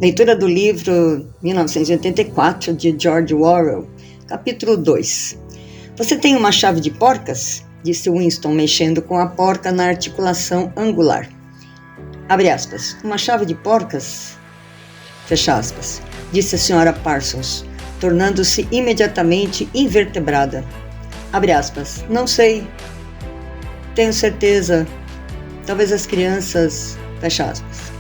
Leitura do livro 1984 de George Orwell, capítulo 2. Você tem uma chave de porcas? Disse Winston, mexendo com a porca na articulação angular. Abre aspas. Uma chave de porcas? Fecha aspas. Disse a senhora Parsons, tornando-se imediatamente invertebrada. Abre aspas. Não sei. Tenho certeza. Talvez as crianças... Fecha aspas.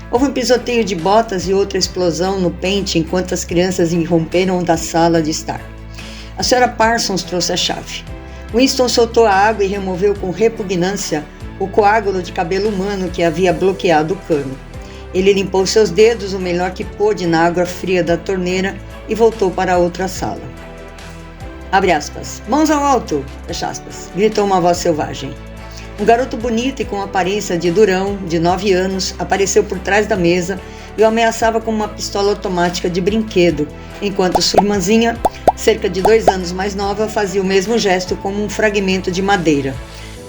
Houve um pisoteio de botas e outra explosão no pente enquanto as crianças irromperam da sala de estar. A senhora Parsons trouxe a chave. Winston soltou a água e removeu com repugnância o coágulo de cabelo humano que havia bloqueado o cano. Ele limpou seus dedos o melhor que pôde na água fria da torneira e voltou para a outra sala. Abre aspas. Mãos ao alto! Fecha aspas. Gritou uma voz selvagem. Um garoto bonito e com aparência de durão, de 9 anos, apareceu por trás da mesa e o ameaçava com uma pistola automática de brinquedo, enquanto sua irmãzinha, cerca de 2 anos mais nova, fazia o mesmo gesto como um fragmento de madeira.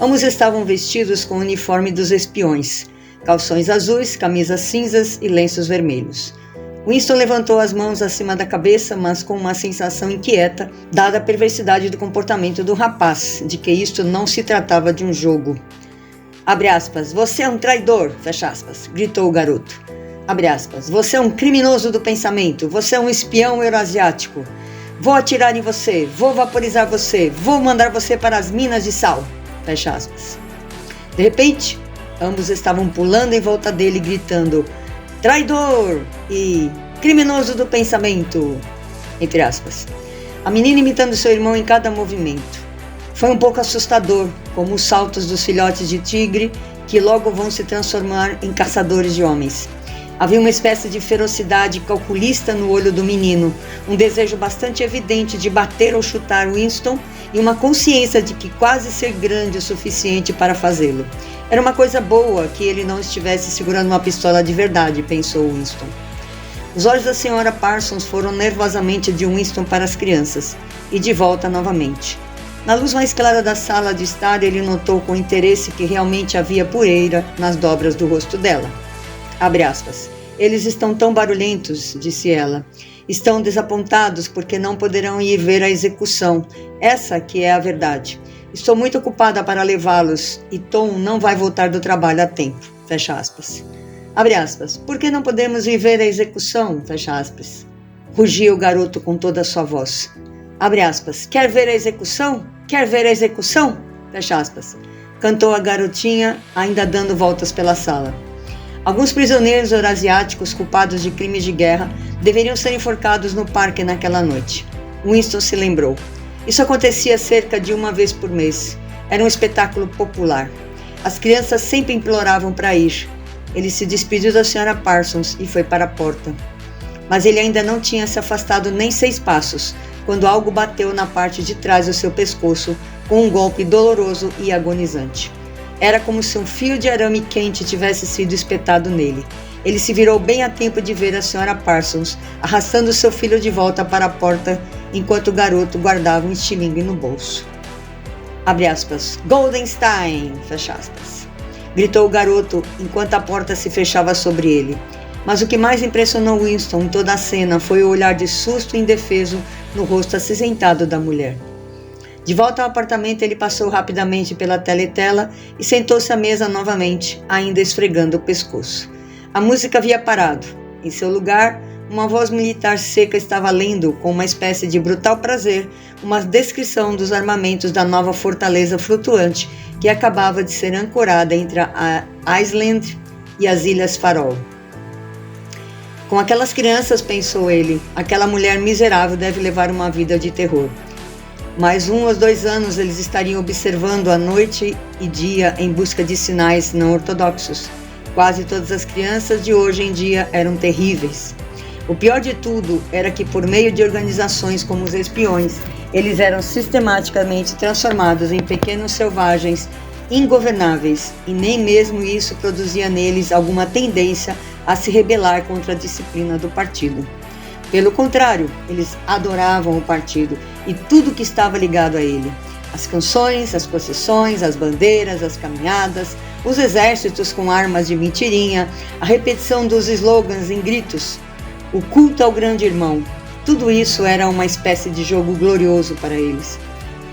Ambos estavam vestidos com o uniforme dos espiões, calções azuis, camisas cinzas e lenços vermelhos. Winston levantou as mãos acima da cabeça, mas com uma sensação inquieta, dada a perversidade do comportamento do rapaz, de que isto não se tratava de um jogo. Abre aspas. Você é um traidor, fecha aspas, gritou o garoto. Abre aspas. Você é um criminoso do pensamento, você é um espião eurasiático. Vou atirar em você, vou vaporizar você, vou mandar você para as minas de sal, fecha aspas. De repente, ambos estavam pulando em volta dele, gritando traidor e criminoso do pensamento, entre aspas. A menina imitando seu irmão em cada movimento. Foi um pouco assustador, como os saltos dos filhotes de tigre que logo vão se transformar em caçadores de homens. Havia uma espécie de ferocidade calculista no olho do menino, um desejo bastante evidente de bater ou chutar Winston e uma consciência de que quase ser grande o suficiente para fazê-lo. Era uma coisa boa que ele não estivesse segurando uma pistola de verdade, pensou Winston. Os olhos da senhora Parsons foram nervosamente de Winston para as crianças e de volta novamente. Na luz mais clara da sala de estar, ele notou com interesse que realmente havia poeira nas dobras do rosto dela. Abre aspas. Eles estão tão barulhentos, disse ela. Estão desapontados porque não poderão ir ver a execução. Essa que é a verdade. Estou muito ocupada para levá-los e Tom não vai voltar do trabalho a tempo. Fecha aspas. Abre aspas. Por que não podemos ir ver a execução? Fecha aspas. Rugia o garoto com toda a sua voz. Abre aspas. Quer ver a execução? Quer ver a execução? Fecha aspas. Cantou a garotinha, ainda dando voltas pela sala. Alguns prisioneiros eurasiáticos culpados de crimes de guerra deveriam ser enforcados no parque naquela noite. Winston se lembrou. Isso acontecia cerca de uma vez por mês. Era um espetáculo popular. As crianças sempre imploravam para ir. Ele se despediu da senhora Parsons e foi para a porta. Mas ele ainda não tinha se afastado nem 6 passos, quando algo bateu na parte de trás do seu pescoço com um golpe doloroso e agonizante. Era como se um fio de arame quente tivesse sido espetado nele. Ele se virou bem a tempo de ver a senhora Parsons arrastando seu filho de volta para a porta enquanto o garoto guardava um estilingue no bolso. Abre aspas. Goldenstein! Fecha aspas. Gritou o garoto enquanto a porta se fechava sobre ele. Mas o que mais impressionou Winston em toda a cena foi o olhar de susto e indefeso no rosto acinzentado da mulher. De volta ao apartamento, ele passou rapidamente pela teletela e sentou-se à mesa novamente, ainda esfregando o pescoço. A música havia parado. Em seu lugar, uma voz militar seca estava lendo, com uma espécie de brutal prazer, uma descrição dos armamentos da nova fortaleza flutuante que acabava de ser ancorada entre a Island e as Ilhas Faroe. Com aquelas crianças, pensou ele, aquela mulher miserável deve levar uma vida de terror. Mais 1 ou 2 anos eles estariam observando a noite e dia em busca de sinais não ortodoxos. Quase todas as crianças de hoje em dia eram terríveis. O pior de tudo era que, por meio de organizações como os espiões, eles eram sistematicamente transformados em pequenos selvagens ingovernáveis, e nem mesmo isso produzia neles alguma tendência a se rebelar contra a disciplina do partido. Pelo contrário, eles adoravam o partido e tudo que estava ligado a ele. As canções, as procissões, as bandeiras, as caminhadas, Os exércitos com armas de mentirinha, a repetição dos slogans em gritos, o culto ao grande irmão, tudo isso era uma espécie de jogo glorioso para eles.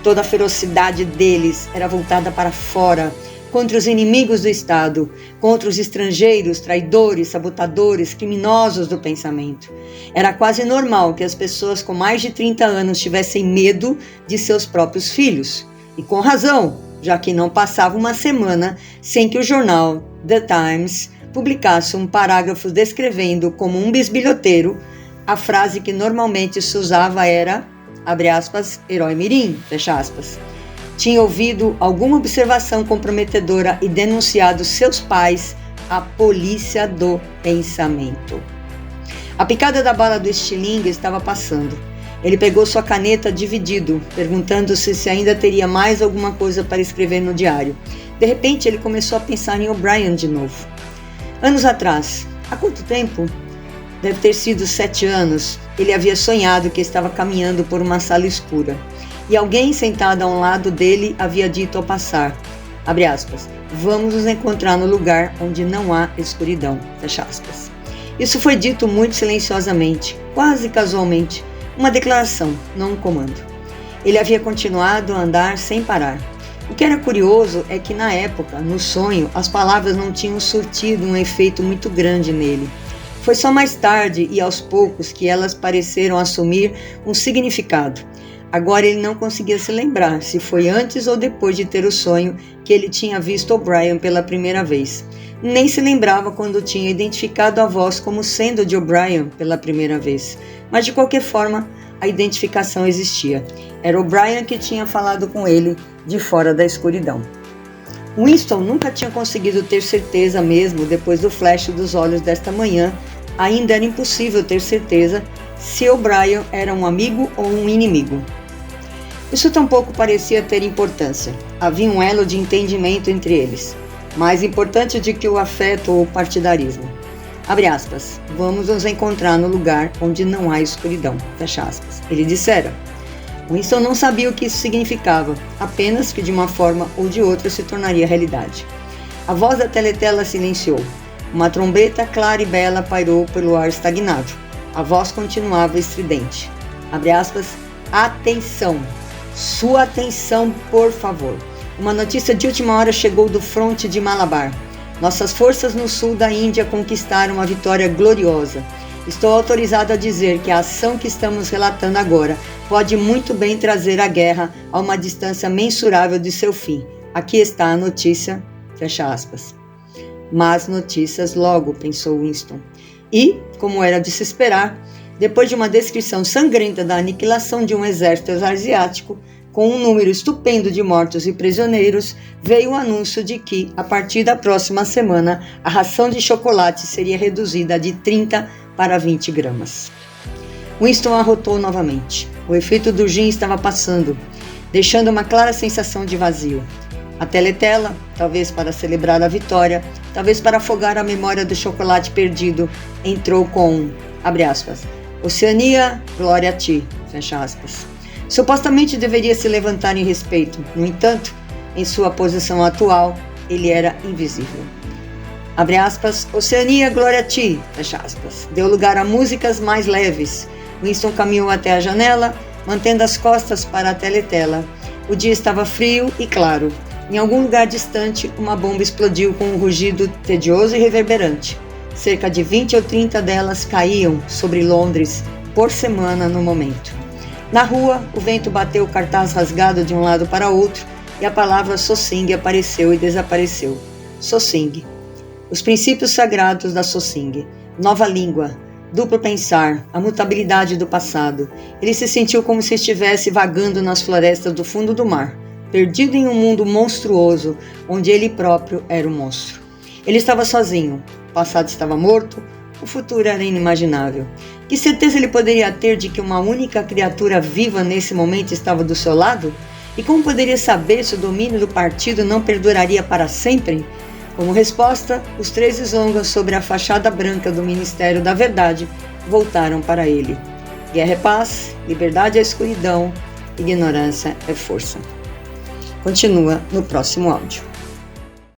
Toda a ferocidade deles era voltada para fora, contra os inimigos do Estado, contra os estrangeiros, traidores, sabotadores, criminosos do pensamento. Era quase normal que as pessoas com mais de 30 anos tivessem medo de seus próprios filhos. E com razão, já que não passava uma semana sem que o jornal The Times publicasse um parágrafo descrevendo como um bisbilhoteiro. A frase que normalmente se usava era, abre aspas, herói mirim, fecha aspas. Tinha ouvido alguma observação comprometedora e denunciado seus pais à polícia do pensamento. A picada da bala do estilingue estava passando. Ele pegou sua caneta dividido, perguntando-se se ainda teria mais alguma coisa para escrever no diário. De repente, ele começou a pensar em O'Brien de novo. Anos atrás, há quanto tempo? Deve ter sido 7 anos. Ele havia sonhado que estava caminhando por uma sala escura. E alguém sentado a um lado dele havia dito ao passar, abre aspas, vamos nos encontrar no lugar onde não há escuridão, fecha aspas. Isso foi dito muito silenciosamente, quase casualmente, uma declaração, não um comando. Ele havia continuado a andar sem parar. O que era curioso é que na época, no sonho, as palavras não tinham surtido um efeito muito grande nele. Foi só mais tarde e aos poucos que elas pareceram assumir um significado. Agora ele não conseguia se lembrar se foi antes ou depois de ter o sonho que ele tinha visto O'Brien pela primeira vez. Nem se lembrava quando tinha identificado a voz como sendo de O'Brien pela primeira vez. Mas de qualquer forma, a identificação existia. Era O'Brien que tinha falado com ele de fora da escuridão. Winston nunca tinha conseguido ter certeza mesmo depois do flash dos olhos desta manhã. Ainda era impossível ter certeza se O'Brien era um amigo ou um inimigo. Isso tampouco parecia ter importância. Havia um elo de entendimento entre eles, mais importante do que o afeto ou o partidarismo. Abre aspas, vamos nos encontrar no lugar onde não há escuridão, fecha aspas. Ele dissera. Winston não sabia o que isso significava, apenas que de uma forma ou de outra se tornaria realidade. A voz da teletela silenciou. Uma trombeta clara e bela pairou pelo ar estagnado. A voz continuava estridente. Abre aspas, atenção! Sua atenção, por favor. Uma notícia de última hora chegou do fronte de Malabar. Nossas forças no sul da Índia conquistaram uma vitória gloriosa. Estou autorizado a dizer que a ação que estamos relatando agora pode muito bem trazer a guerra a uma distância mensurável de seu fim. Aqui está a notícia, fecha aspas. Más notícias logo, pensou Winston. E, como era de se esperar, depois de uma descrição sangrenta da aniquilação de um exército asiático, com um número estupendo de mortos e prisioneiros, veio o anúncio de que, a partir da próxima semana, a ração de chocolate seria reduzida de 30 para 20 gramas. Winston arrotou novamente. O efeito do gin estava passando, deixando uma clara sensação de vazio. A teletela, talvez para celebrar a vitória, talvez para afogar a memória do chocolate perdido, entrou com, abre aspas, Oceania, glória a ti, fecha aspas. Supostamente deveria se levantar em respeito, no entanto, em sua posição atual, ele era invisível. Abre aspas, Oceania, glória a ti, fecha aspas. Deu lugar a músicas mais leves. Winston caminhou até a janela, mantendo as costas para a teletela. O dia estava frio e claro. Em algum lugar distante, uma bomba explodiu com um rugido tedioso e reverberante. Cerca de 20 ou 30 delas caíam sobre Londres por semana no momento. Na rua, o vento bateu o cartaz rasgado de um lado para outro e a palavra Sosing apareceu e desapareceu. Sosing. Os princípios sagrados da Sosing. Nova língua, duplo pensar, a mutabilidade do passado. Ele se sentiu como se estivesse vagando nas florestas do fundo do mar, perdido em um mundo monstruoso, onde ele próprio era o monstro. Ele estava sozinho, o passado estava morto, o futuro era inimaginável. Que certeza ele poderia ter de que uma única criatura viva nesse momento estava do seu lado? E como poderia saber se o domínio do partido não perduraria para sempre? Como resposta, os 3 slogans sobre a fachada branca do Ministério da Verdade voltaram para ele. Guerra é paz, liberdade é escuridão, ignorância é força. Continua no próximo áudio.